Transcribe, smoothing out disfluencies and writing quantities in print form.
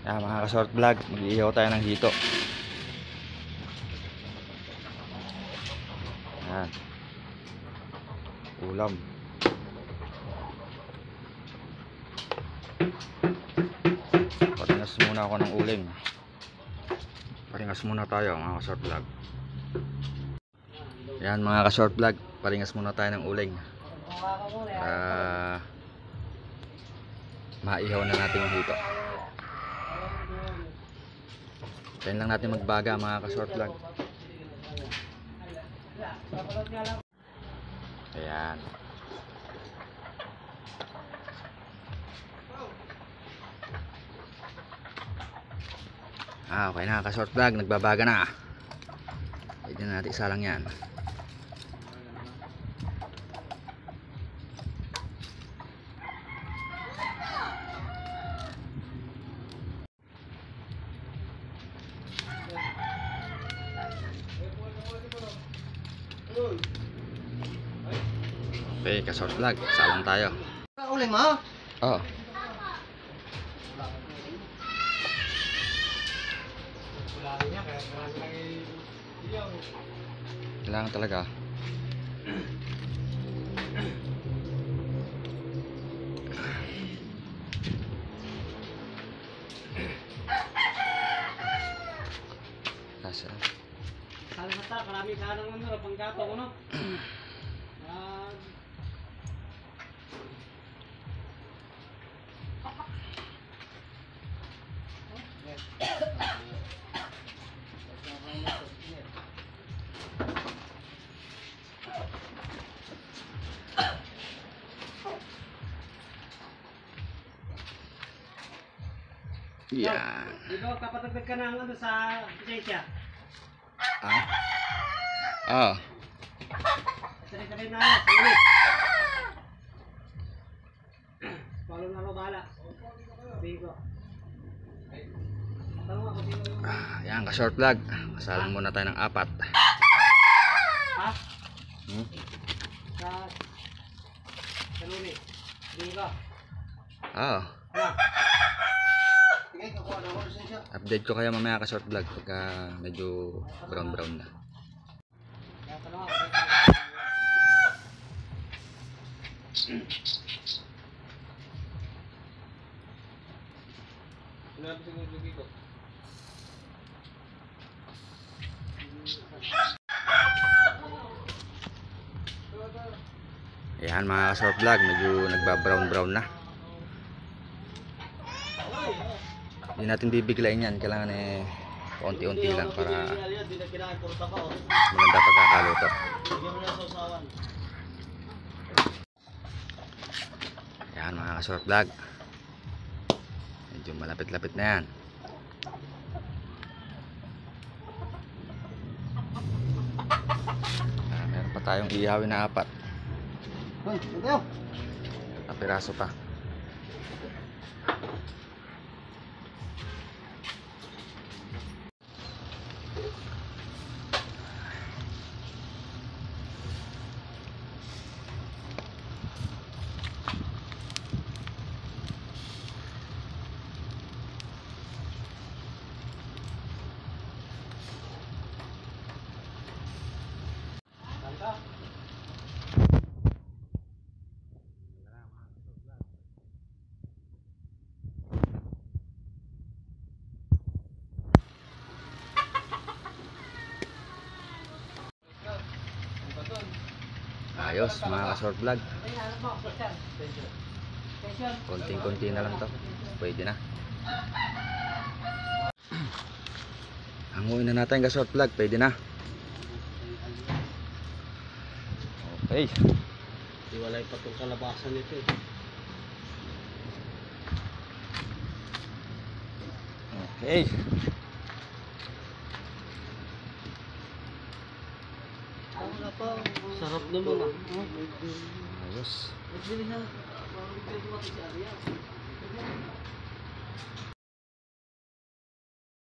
Yan mga ka-short vlog, mag-iihaw tayo ng hito. Yan. Ulam. Paringas muna ako ng uling. Paringas muna tayo mga ka-short vlog. Yan mga ka-short vlog, paringas muna tayo ng uling. Maihaw na natin yung hito. Yan lang natin magbaga mga ka-short vlog. Ayan. Okay na ka-short vlog, nagbabaga na. Pwede na natin isa lang yan. Okay, ka-short vlog, salang tayo. Uling mo? Oh. Kailangan talaga. Kasya. Sabi mata, karami ka nang ano, panggato ko no. Yan. Ikaw kapatagdag ka ng ano sa lisensya. Ah. Sabay na sa ulit. Palo na ro bala. Bigo. Yan ka-short vlog. Salang muna tayo ng 4. Ha? Sa ulit. Bigo. Ah. Update ko kayo mamaya ka-short vlog pagka medyo brown na. Ayan mga ka-short vlog, medyo nagba-brown na. Hindi natin bibiglayin yan, kailangan konti-unti lang para maganda pagkakaluto. Ayan mga ka-short vlog, medyo malapit-lapit na yan. Meron pa tayong ihawin na 4. Ang piraso pa. Ayos mga ka-short vlog. Konting-konti na lang to. Pwede na. Hanguin na natin ka-short vlog. Pwede na. Okay. Iwalay pa itong kalabasan nito eh. Okay. Sarap naman ah. Ayos.